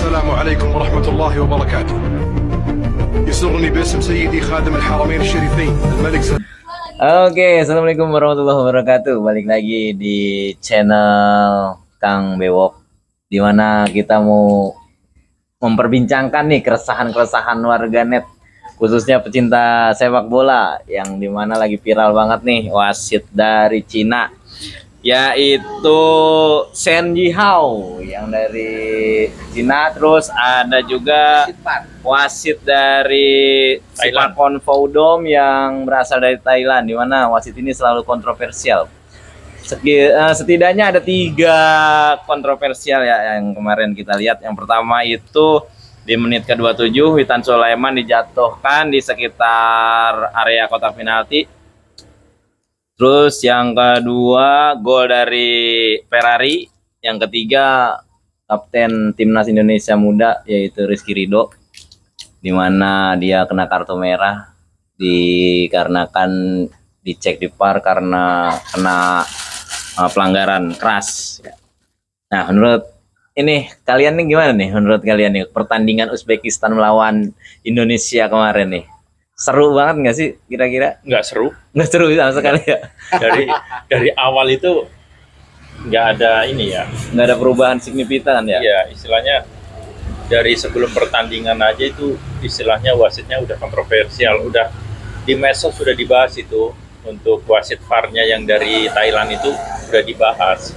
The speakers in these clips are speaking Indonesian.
السلام عليكم ورحمة الله وبركاته. يسرني باسم سيدي خادم الحرمين الشريفين الملك Oke, assalamualaikum warahmatullahi wabarakatuh. Balik lagi di channel Kang Bewok, dimana kita mau memperbincangkan nih keresahan-keresahan warganet, khususnya pecinta sepak bola, yang dimana lagi viral banget nih wasit dari Cina, yaitu Shen Yihao yang dari Cina. Terus ada juga wasit dari Sipakorn Vodom yang berasal dari Thailand, di mana wasit ini selalu kontroversial. Setidaknya ada 3 kontroversial ya yang kemarin kita lihat. Yang pertama itu di menit ke-27 Witan Sulaiman dijatuhkan di sekitar area kotak penalti. Terus yang kedua gol dari Ferrari. Yang ketiga kapten timnas Indonesia muda yaitu Rizky Ridho, di mana dia kena kartu merah dikarenakan dicek di VAR karena kena pelanggaran keras. Nah, menurut ini kalian nih gimana nih? Menurut kalian nih pertandingan Uzbekistan melawan Indonesia kemarin nih, seru banget nggak sih kira-kira? Nggak seru. Nggak seru sama sekali ya. Dari awal itu nggak ada ini ya. Nggak ada perubahan signifikan ya. Iya, istilahnya dari sebelum pertandingan aja itu istilahnya wasitnya udah kontroversial, udah di medsos sudah dibahas itu. Untuk wasit VAR-nya yang dari Thailand itu udah dibahas.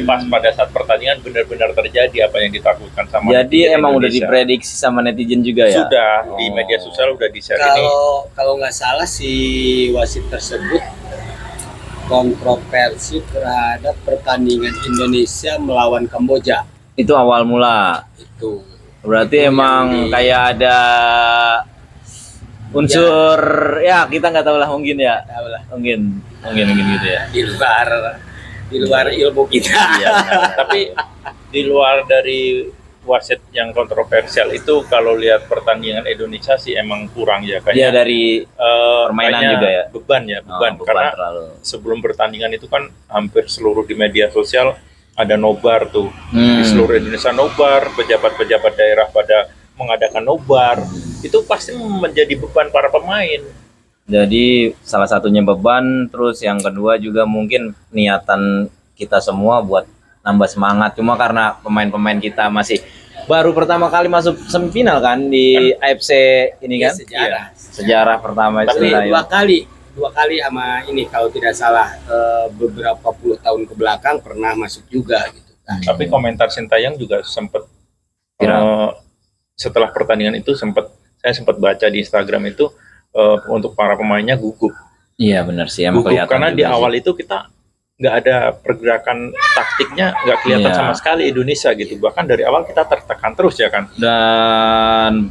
Pas pada saat pertandingan benar-benar terjadi apa yang ditakutkan sama Jadi emang udah Indonesia. diprediksi sama netizen juga ya? Sudah di media sosial udah di-share ini. Kalau nggak salah si wasit tersebut kontroversi terhadap pertandingan Indonesia melawan Kamboja. Itu awal mula. Itu Berarti emang kayak ada unsur ya kita nggak tahu lah, mungkin ya. tahu lah, Mungkin gitu ya. di luar ilmu kita. Iya, benar. Tapi di luar dari wasit yang kontroversial itu, kalau lihat pertandingan Indonesia sih emang kurang ya Dia kayaknya. dari permainan kayaknya juga ya? Beban ya, beban. Karena terlalu. sebelum pertandingan itu kan hampir seluruh di media sosial ada nobar tuh. Di seluruh Indonesia nobar, pejabat-pejabat daerah pada mengadakan nobar. Itu pasti menjadi beban para pemain. Jadi salah satunya beban, terus yang kedua juga mungkin niatan kita semua buat nambah semangat. Cuma karena pemain-pemain kita masih baru pertama kali masuk semifinal kan di AFC ini kan? Sejarah. Sejarah pertama Tapi istilahnya. dua kali sama ini kalau tidak salah beberapa puluh tahun ke belakang pernah masuk juga gitu kan. Tapi komentar Sintayong juga sempat setelah pertandingan itu saya sempat baca di Instagram itu untuk para pemainnya gugup. Iya benar sih, emang Gugup kelihatan karena juga di sih. awal itu kita nggak ada pergerakan taktiknya, nggak kelihatan Iya. sama sekali Indonesia gitu. Bahkan dari awal kita tertekan terus ya kan. Dan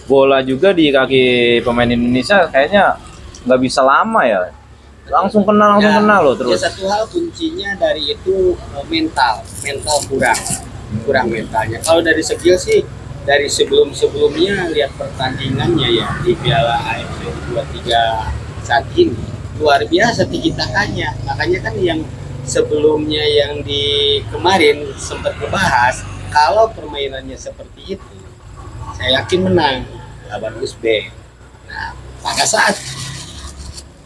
bola juga di kaki pemain Indonesia kayaknya nggak bisa lama ya, langsung kena loh Ya, terus. satu hal kuncinya dari itu mental kurang mentalnya. Kalau dari skill sih dari sebelumnya lihat pertandingannya ya di Piala AFC 23 saat ini luar biasa tiki-takanya. Makanya kan yang sebelumnya yang di kemarin sempat dibahas, kalau permainannya seperti itu saya yakin menang lawan Uzbek. Nah, pada saat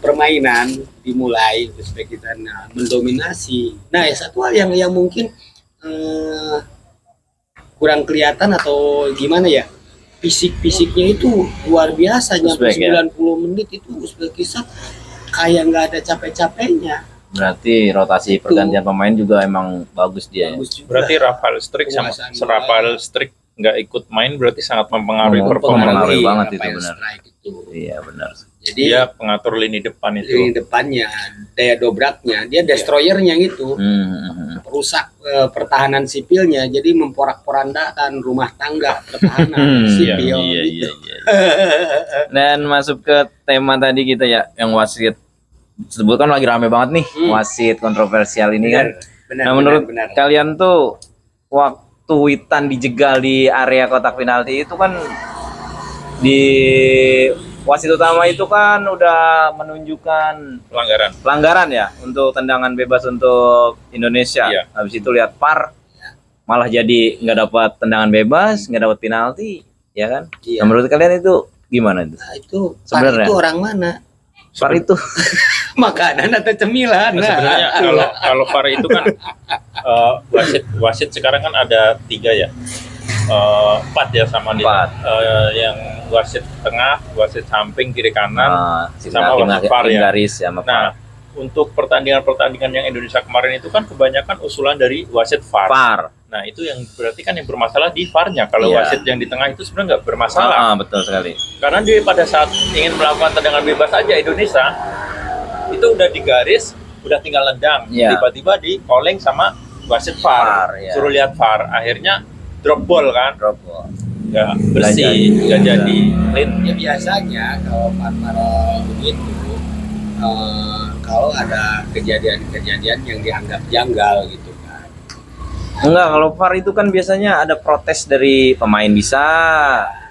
permainan dimulai Uzbekistan mendominasi. Nah, satu hal yang mungkin kurang kelihatan atau gimana ya, fisiknya itu luar biasa. Nyampe Uzbek, ya? 90 menit itu Uzbekistan kayak nggak ada capek-capeknya. Berarti rotasi pergantian pemain juga emang bagus dia ya? Bagus juga. Berarti Rafael Strik sama Penguasaan Rafael Strik nggak ikut main berarti sangat mempengaruhi performa. Mempengaruhi banget itu, Rafael benar. Strike itu. Iya benar. Jadi Dia pengatur lini depan di itu. depannya daya dobraknya, dia destroyernya gitu. Rusak pertahanan sipilnya, jadi memporak-porandakan rumah tangga pertahanan sipil. Iya. Dan masuk ke tema tadi kita ya, yang wasit sebutkan lagi rame banget nih, wasit kontroversial ini kan. Benar, Nah, menurut benar. kalian tuh waktu Witan dijegal di area kotak penalti itu kan di wasit utama itu kan udah menunjukkan pelanggaran ya untuk tendangan bebas untuk Indonesia. Iya. Habis itu lihat VAR malah jadi nggak dapat tendangan bebas, nggak dapat penalti, ya kan? Iya. Nah, menurut kalian itu gimana itu? Nah, itu Sebenarnya. itu orang mana? VAR itu Makanan atau cemilan? Nah, sebenarnya kalau VAR itu kan wasit sekarang kan ada 3 ya, 4 ya sama dia. 4. Yang wasit tengah, wasit samping, kiri kanan, sama hakim wasit VAR ya. garis sama VAR. Nah, untuk pertandingan-pertandingan yang Indonesia kemarin itu kan kebanyakan usulan dari wasit VAR. VAR. Nah, itu yang berarti kan yang bermasalah di VAR-nya. Kalau Iya. wasit yang di tengah itu sebenarnya nggak bermasalah. Betul sekali. Karena dia pada saat ingin melakukan tendangan bebas aja Indonesia, itu udah digaris, udah tinggal nendang. Iya. Tiba-tiba di calling sama wasit VAR. VAR, iya. Suruh lihat VAR. Akhirnya drop ball kan. Drop ball. Nggak bersih, nggak Iya. jadi clean. Ya biasanya kalau VAR begitu, kalau ada kejadian-kejadian yang dianggap janggal gitu kan. Enggak, kalau VAR itu kan biasanya ada protes dari pemain bisa,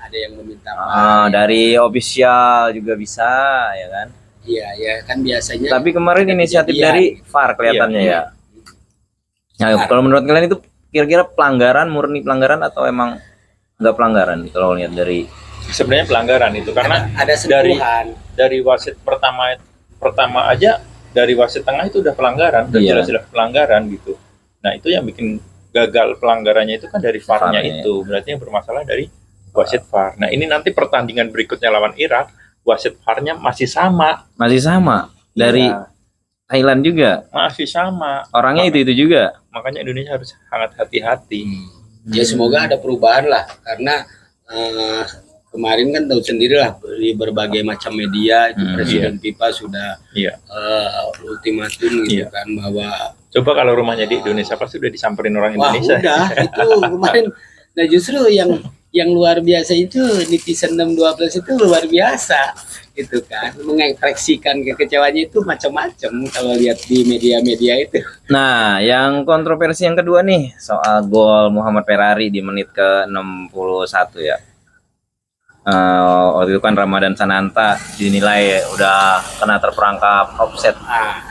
Ada yang meminta maaf. dari official juga bisa, ya kan? Iya, ya kan biasanya. Tapi kemarin ada inisiatif kejadian. dari VAR kelihatannya Iya. ya. Nah, kalau menurut kalian itu kira-kira pelanggaran, murni pelanggaran atau emang nggak pelanggaran kalau lihat dari Sebenarnya pelanggaran itu karena ada sentuhan. dari wasit pertama aja, dari wasit tengah itu udah pelanggaran, udah Iya. jelas-jelas pelanggaran gitu. Nah, itu yang bikin gagal pelanggarannya itu kan dari VAR-nya VAR-nya. itu. Berarti yang bermasalah dari wasit VAR. Nah, ini nanti pertandingan berikutnya lawan Irak, wasit VAR-nya masih sama. masih sama dari Iya, Thailand juga, masih sama. orangnya itu juga. Makanya Indonesia harus sangat hati-hati. Ya semoga ada perubahan lah karena kemarin kan tahu sendiri lah di berbagai macam media itu Presiden FIFA sudah Iya. ultimatum gitu Iya. kan bahwa Coba kalau rumahnya di Indonesia pasti udah disamperin orang wah Indonesia. udah itu kemarin. Nah justru yang luar biasa itu netizen 612 itu luar biasa gitu kan, mengekspresikan kekecewaannya itu macam-macam kalau lihat di media-media itu. Nah, yang kontroversi yang kedua nih soal gol Muhammad Ferrari di menit ke-61 ya. Waktu itu kan Ramadan Sananta dinilai udah kena terperangkap offset.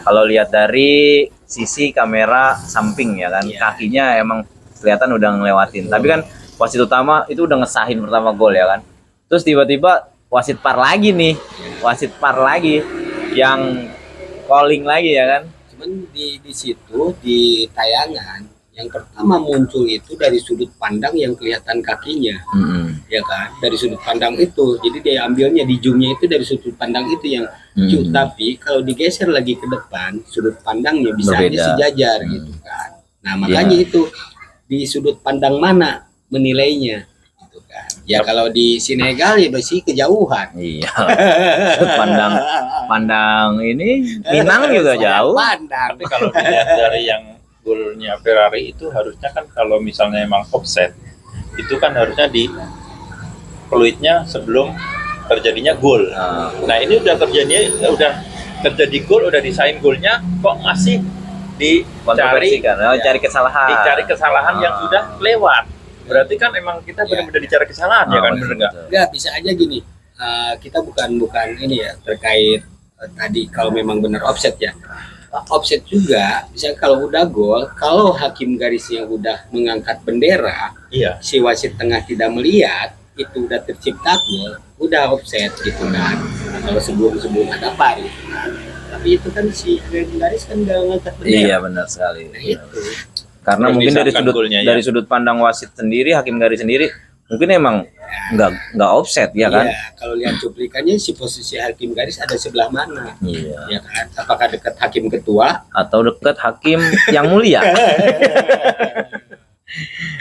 Kalau lihat dari sisi kamera samping ya kan, kakinya emang kelihatan udah ngelewatin. Tapi kan wasit utama itu udah ngesahin pertama gol ya kan. Terus tiba-tiba wasit VAR lagi nih, wasit VAR lagi yang calling lagi ya kan. Cuman di situ di tayangan yang pertama muncul itu dari sudut pandang yang kelihatan kakinya, ya kan, dari sudut pandang itu. Jadi dia ambilnya di zoomnya itu dari sudut pandang itu yang tapi kalau digeser lagi ke depan sudut pandangnya bisa aja Berbeda. sejajar gitu kan. Nah makanya itu di sudut pandang mana menilainya gitu kan. Ya kalau di Senegal ya masih kejauhan. Iya. Pandang ini Minang juga jauh. Pandang. Tapi kalau dilihat dari yang golnya Ferrari itu harusnya kan kalau misalnya emang offset itu kan harusnya di peluitnya sebelum terjadinya gol. Nah ini udah terjadi gol, udah disain golnya, kok masih dicari cari kesalahan. dicari kesalahan yang sudah lewat. Berarti kan emang kita benar-benar dicari kesalahan ya kan, benar nggak? Enggak, bisa aja gini. Kita bukan ini ya terkait tadi kalau memang benar offset ya. Offset juga, misalnya kalau udah gol, kalau hakim garisnya udah mengangkat bendera, Iya. si wasit tengah tidak melihat, itu udah tercipta gol, udah offset gitu kan. Kalau sebelum ada VAR gitu kan. Tapi itu kan si hakim garis kan nggak ngangkat bendera. Iya benar sekali. Nah, itu. Karena Belum mungkin disahkan golnya, ya. dari sudut pandang wasit sendiri, hakim garis sendiri, mungkin emang nggak offset ya kan? Iya, kalau lihat cuplikannya si posisi hakim garis ada sebelah mana? Iya. Ya kan? Apakah dekat hakim ketua? Atau dekat hakim yang mulia?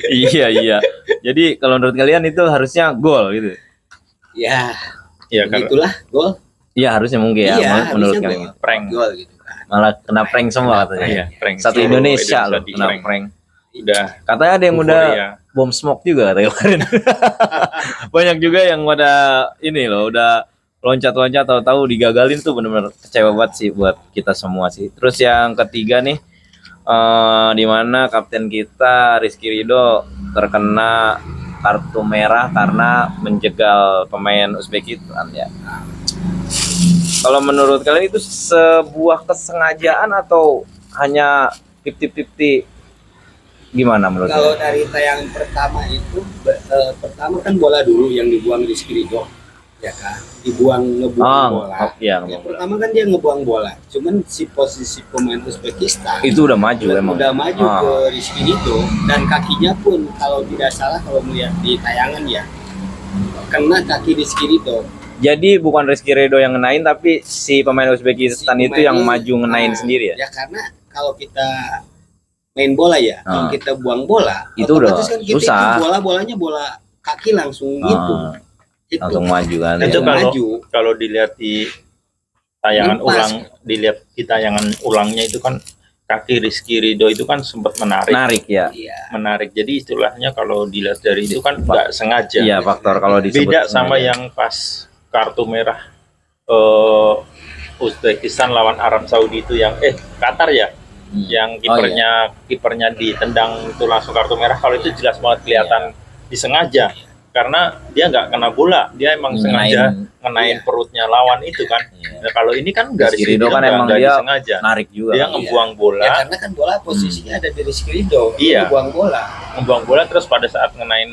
Iya. Jadi kalau menurut kalian itu harusnya gol gitu? Ya, Iya kan. itulah gol. Iya harusnya mungkin ya. Iya, Menurut harusnya kalian gol. gitu. Prank. Gol gitu kan. Malah kena prank semua katanya. Iya, prank. Satu Seluruh Indonesia loh di kena prank. prank. Udah Katanya ada yang udah euforia. bom smoke juga katanya kemarin. Banyak juga yang pada ini loh, udah loncat-loncat tahu-tahu digagalin tuh, bener-bener kecewa banget sih buat kita semua sih. Terus yang ketiga nih, di mana kapten kita Rizky Ridho terkena kartu merah karena menjegal pemain Uzbekistan ya. Kalau menurut kalian itu sebuah kesengajaan atau hanya 50-50? Gimana menurut Kalau kalian? dari tayangan pertama itu, pertama kan bola dulu yang dibuang di Ridho, ya kan? Ngebuang bola. Iya, Yang pertama kan dia ngebuang bola. Cuman si posisi pemain Uzbekistan itu udah maju emang. udah maju ke Rizky Ridho, dan kakinya pun kalau tidak salah kalau melihat di tayangan ya kena kaki Rizky Ridho. Jadi bukan Rizky Ridho yang ngenain, tapi si pemain Uzbekistan Si itu pemain yang ini, maju ngenain sendiri ya? Ya karena kalau kita main bola ya, kalau kita buang bola, Itu udah otomatis kan kita susah. itu bolanya bola kaki langsung gitu. Itu Langsung maju kan. Itu ya. kalau dilihat di tayangan Lepas. ulang, dilihat di tayangan ulangnya itu kan kaki Rizky Ridho itu kan sempat Menarik ya. Iya. menarik. Jadi istilahnya kalau dilihat dari itu kan nggak sengaja. Iya, faktor kalau disebut Beda sama sengaja. yang pas kartu merah Uzbekistan lawan Arab Saudi itu yang Qatar ya, yang kipernya ditendang itu langsung kartu merah. Kalau itu jelas banget kelihatan disengaja karena dia nggak kena bola, dia emang sengaja ngenain perutnya lawan itu kan. Iya. Nah, kalau ini kan nggak Rizky Ridho kan nggak- emang nggak dia disengaja, narik juga. dia ngebuang bola, Ya karena kan bola posisinya ada di Rizky Ridho, Iya. buang bola. ngebuang bola terus pada saat ngenain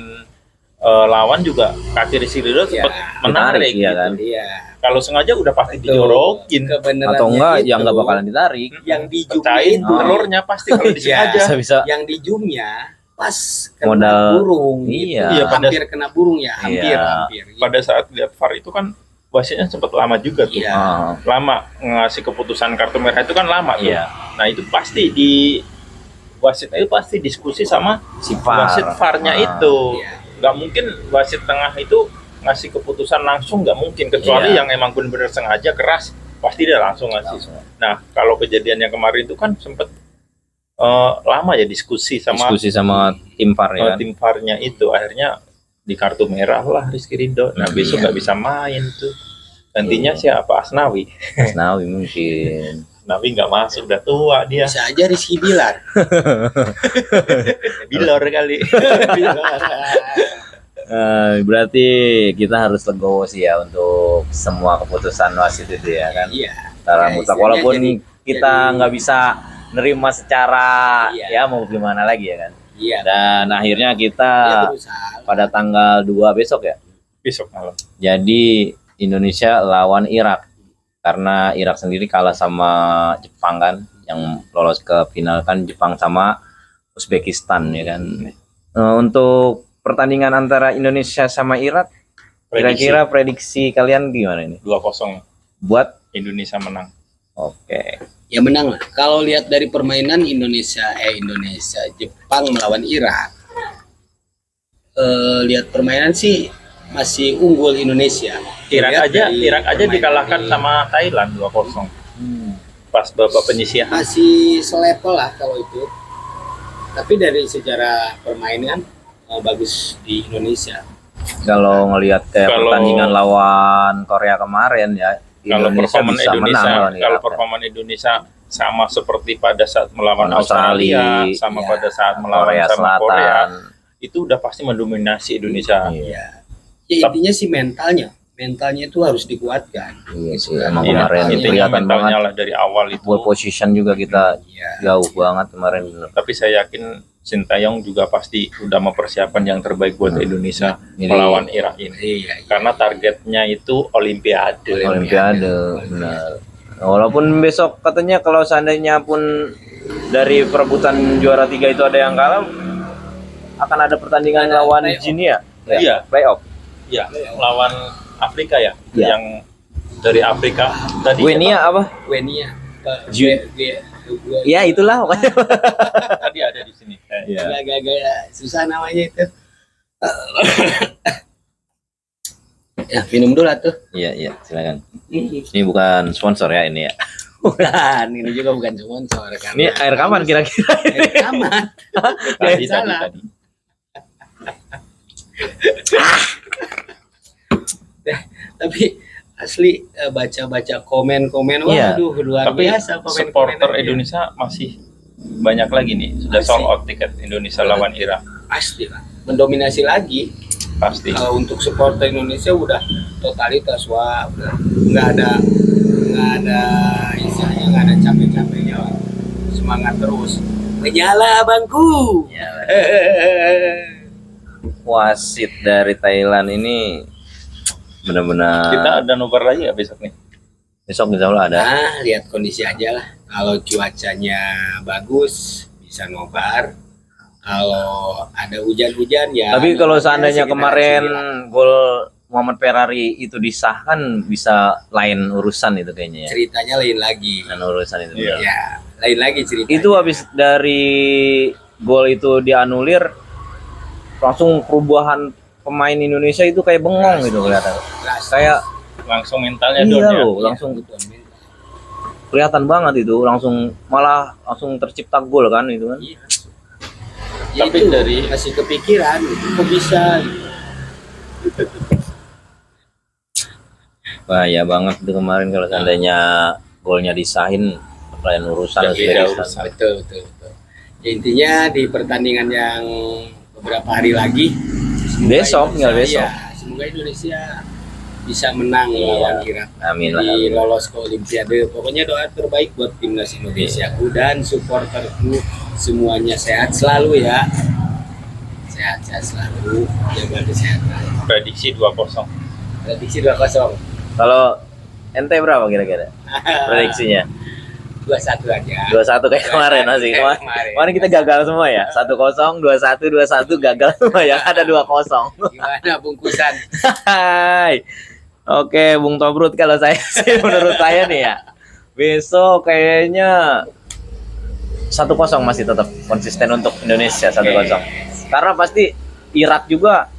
lawan juga kaki Rizky Ridho Iya. sempat menarik Iya gitu. kan? Iya. Kalau sengaja udah pasti Betul. dijorokin, Kebenarannya Atau enggak itu, yang nggak bakalan ditarik. yang di zoomnya pecahin itu, telurnya pasti kalau disengaja. Bisa-bisa. yang di zoomnya pas kena Modal. burung. Iya. Iya, pada- hampir kena burung ya, hampir. Pada saat lihat VAR itu kan wasitnya sempat lama juga tuh. Iya. Lama ngasih keputusan kartu merah itu kan lama tuh. Iya. Nah itu pasti di wasit itu pasti diskusi sama Si VAR. wasit VAR-nya itu. Iya. Nggak mungkin wasit tengah itu ngasih keputusan langsung, nggak mungkin, kecuali Iya. yang emang benar-benar sengaja keras pasti dia langsung ngasih. Nah kalau kejadian yang kemarin itu kan sempet lama ya diskusi sama tim VAR ya kan? tim VAR-nya itu, akhirnya di kartu merah lah Rizky Ridho. Nah besok nggak bisa main tuh. Gantinya siapa? Asnawi. Asnawi mungkin. Asnawi nggak masuk, udah tua dia. Bisa aja Rizky Bilar. Bilor kali. Berarti kita harus legowo sih ya untuk semua keputusan wasit itu ya kan. Iya. Secara Ya, mutlak istilahnya walaupun kita jadi- nggak bisa nerima secara Iya. ya mau gimana lagi ya kan. Iya. Dan akhirnya kita Dia berusaha. pada tanggal 2 besok ya. Besok malam. Jadi Indonesia lawan Irak. Karena Irak sendiri kalah sama Jepang kan, yang lolos ke final kan Jepang sama Uzbekistan ya kan. Untuk pertandingan antara Indonesia sama Irak, kira-kira prediksi kalian gimana ini? 2-0 Buat Indonesia menang. oke. Ya menang lah. Kalau lihat dari permainan Indonesia Jepang melawan Irak, lihat permainan sih masih unggul Indonesia. Lihat dari Irak aja permainan dikalahkan ini, sama Thailand 2-0 pas babak penyisihan. masih selevel lah kalau itu. Tapi dari sejarah permainan bagus di Indonesia. Kalau ngelihat kayak Kalau- pertandingan lawan Korea kemarin ya, Kalau Indonesia performa bisa menang Indonesia, lawan kalau Irak. performa Indonesia sama seperti pada saat melawan Lawan Australia, Australia, sama iya, pada saat melawan Korea sama Korea, Selatan. itu udah pasti mendominasi Indonesia. Iya, Ya intinya sih mentalnya itu harus dikuatkan. iya sih emang Iya, kemarin intinya kelihatan mentalnya banget. lah dari awal itu. Ball position juga kita Iya. jauh banget kemarin. Tapi saya yakin Sintayong juga pasti udah mempersiapkan yang terbaik buat Indonesia Jadi- melawan Irak ini. Iya. Karena targetnya itu Olimpiade. Olimpiade, benar. Walaupun besok katanya kalau seandainya pun dari perebutan juara 3 itu ada yang kalah, akan ada pertandingan Ada lawan playoff. Guinea. Iya. Playoff. Ya, lawan Afrika ya, Iya. yang dari Afrika tadi. Guinea apa? Wenia. Ya itulah pokoknya. Tadi ada di sini. Iya. Agak-agak susah namanya itu. Ya minum dulu tuh. Iya, iya, silakan. Ini bukan sponsor ya ini ya. Bukan, ini juga bukan sponsor kan. Ini air kapan kira-kira? Air rekaman. Tadi, Salah. tadi. Tapi asli baca-baca komen-komen, Iya. waduh luar Tapi biasa komen-komen. supporter Indonesia masih banyak lagi nih. Sudah Masih. sold out tiket Indonesia lawan Irak. Pasti lah. mendominasi lagi. Pasti. Kalau untuk supporter Indonesia udah totalitas, wah udah nggak ada istilahnya, nggak ada capek-capeknya lah. Semangat terus, menyala bangku. Wasit dari Thailand ini benar-benar. Kita ada nobar lagi nggak besok nih? Besok insya Allah ada. Nah, lihat kondisi aja lah. Kalau cuacanya bagus bisa nobar. Kalau ada hujan-hujan ya. Tapi kalau nobarnya seandainya sekitar kemarin sini gol Muhammad Ferrari itu disahkan, bisa lain urusan itu kayaknya lah. ya. Ceritanya lain lagi. Lain urusan itu. Iya. Ya, lain lagi ceritanya. Itu habis dari gol itu dianulir, langsung perubahan pemain Indonesia itu kayak bengong gitu kelihatan. Drastis. Kayak Langsung mentalnya iya down ya. loh, langsung kelihatan banget itu, langsung malah langsung tercipta gol kan itu kan. Iya. Tapi Itu dari- masih kepikiran kok bisa gitu. Bahaya banget itu kemarin kalau seandainya golnya disahin, lain urusan. Udah itu beda bisa. urusan. Betul. Ya, intinya di pertandingan yang beberapa hari lagi, semoga Besok, Indonesia- tinggal besok. ya, semoga Indonesia bisa menang Iya. lawan Irak. Amin lah. Di Amin. lolos ke Olimpiade. Pokoknya doa terbaik buat timnas Indonesiaku dan supporterku semuanya sehat selalu ya. Sehat-sehat selalu, jaga kesehatan. Prediksi 2-0. Prediksi 2-0. Kalau ente berapa kira-kira prediksinya? 2-1 aja. 2-1 kayak kemarin masih. Kayak Kemarin kita gagal semua ya. 1-0, 2-1, 2-1 gagal semua ya. Ada 2-0. Gimana bungkusan? Hai. Oke, Bung Tobrut, kalau saya sih menurut saya nih ya, besok kayaknya 1-0 masih tetap konsisten untuk Indonesia 1-0. Karena pasti Irak juga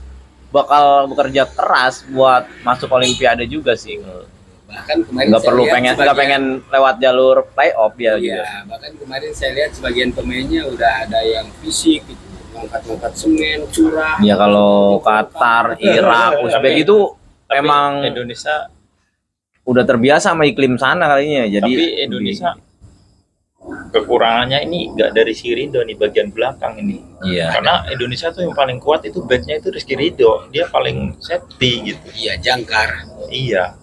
bakal bekerja keras buat masuk Olimpiade juga sih. Bahkan kemarin Nggak saya perlu lihat pengen sebagian- pengen lewat jalur playoff ya juga. Iya, bahkan kemarin saya lihat sebagian pemainnya udah ada yang fisik gitu, ngangkat-ngangkat semen, curah. Ya kalau Qatar, Irak, Uzbek itu Tapi emang Indonesia, udah terbiasa sama iklim sana kalinya. Jadi tapi Indonesia kekurangannya ini nggak dari si Ridho nih bagian belakang ini. iya. Karena Indonesia tuh yang paling kuat itu backnya itu Rizky Ridho, dia paling safety gitu. Iya, jangkar. Iya,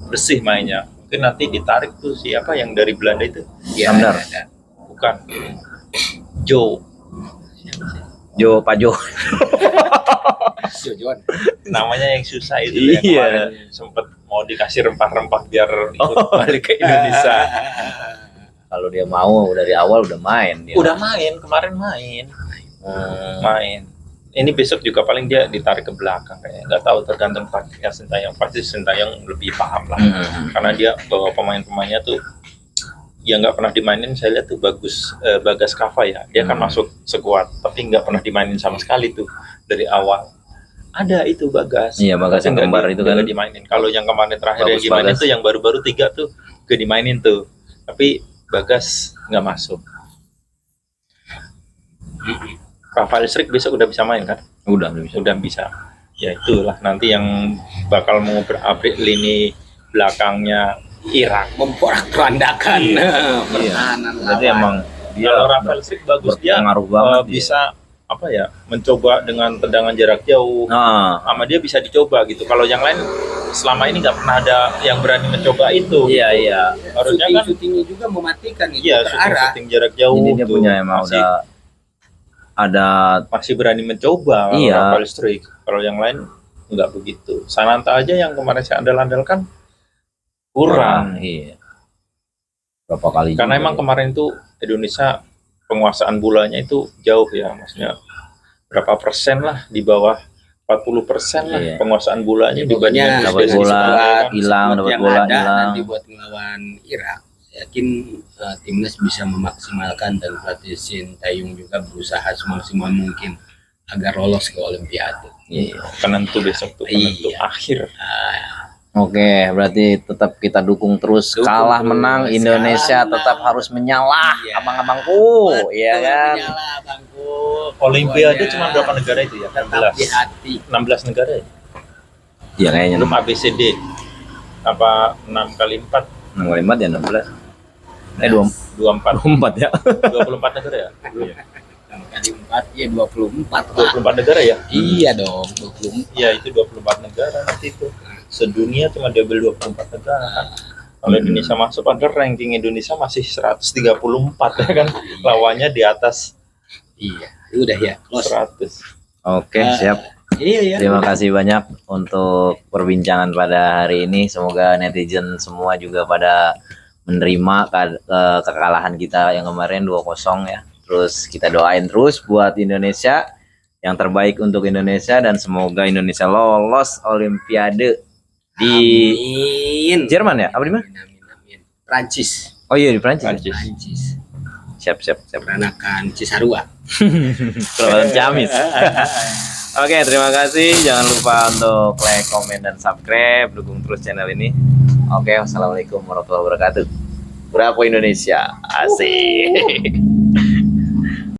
bersih mainnya. Mungkin nanti ditarik tuh siapa yang dari Belanda itu? Iya, Benar. ada. Bukan, Joe. Pak Jo. Jojon. Namanya yang susah itu yang Iya. kemarin sempet mau dikasih rempah-rempah biar ikut balik ke Indonesia. Kalau dia mau dari awal udah main dia. Udah main kemarin main. Main. Ini besok juga paling dia ditarik ke belakang kayak nggak tahu tergantung taktiknya Sintayong, pasti Sintayong lebih paham lah karena dia bawa pemain-pemainnya tuh yang nggak pernah dimainin. Saya lihat tuh bagus, Bagas Kava ya, dia kan masuk sekuat tapi nggak pernah dimainin sama sekali tuh dari awal. Ada itu Bagas. Iya, Bagas Tapi yang nggak kembar itu kan. nggak dimainin. Kalau yang kemarin terakhir yang Bagus, dimainin Bagas. tuh yang baru-baru 3 tuh gak dimainin tuh, tapi Bagas nggak masuk. Rafael Strik besok udah bisa main kan? Udah bisa. Sudah bisa. Ya itulah nanti yang bakal mau berabrik lini belakangnya Irak. Memporak-porandakan Iya. pertahanan Berarti lawan. emang dia Kalau Rafael Strik bagus, dia berpengaruh banget dia. bisa apa ya, mencoba dengan tendangan jarak jauh. Nah, Sama dia bisa dicoba gitu. Kalau yang lain selama ini nggak pernah ada yang berani mencoba itu. iya iya. Harusnya kan Syuting-syutingnya juga mematikan itu, iya, terarah. syuting jarak jauh. Ini dia tuh. punya emang masih, udah ada masih berani mencoba. Kalau Iya. Rafael Strik. Kalau yang lain nggak begitu. Sananta aja yang kemarin saya andal-andalkan kurang. Iya. Berapa kali Karena juga emang ya. kemarin tuh Indonesia penguasaan bolanya itu jauh ya, maksudnya berapa persen lah, di bawah 40% lah Iya. penguasaan bolanya Ya, dibandingkan pokoknya dapat Uzbekistan. bola, Kan. hilang, Squad dapat yang bola, ada hilang. nanti buat melawan Irak. Saya yakin timnas bisa memaksimalkan dan pelatih Sintayong juga berusaha semaksimal mungkin agar lolos ke Olimpiade. Iya. Penentu besok tuh, penentu Iya. akhir. Oke, berarti tetap kita dukung terus. Dukung Kalah terus. menang Indonesia Kalah tetap menang. harus menyalah, Iya. abang-abangku, iya Betul, kan? menyala, Bangku. Olimpiade Pokoknya cuma berapa negara itu ya? tetap 16. di hati. 16 negara ya? Iya kayaknya Belum ABCD. Apa 6 kali 4? 65 ya 16. 24 24. 24 ya. 24 negara ya? Iya. kali 4 ya 24 lah. 24 negara ya? Iya dong, 24. Iya, itu 24 negara nanti itu. Sedunia cuma diambil 24 negara kan. Kalau Indonesia masuk, padahal ranking Indonesia masih 134 ya kan. Lawannya di atas Iya, udah ya. Close. 100. Oke, siap. Iya ya. Terima kasih banyak untuk perbincangan pada hari ini. Semoga netizen semua juga pada menerima kekalahan kita yang kemarin 2-0 ya. Terus kita doain terus buat Indonesia, yang terbaik untuk Indonesia, dan semoga Indonesia lolos Olimpiade di Amin. Jerman ya? Apa di mana? Amin. Prancis. Oh iya, di Prancis. Prancis. Prancis. Siap. Peranakan Cisarua. Selamat Ciamis. Oke, terima kasih. Jangan lupa untuk like, komen, dan subscribe. Dukung terus channel ini. Oke, wassalamualaikum warahmatullahi wabarakatuh. Bravo Indonesia. Asik.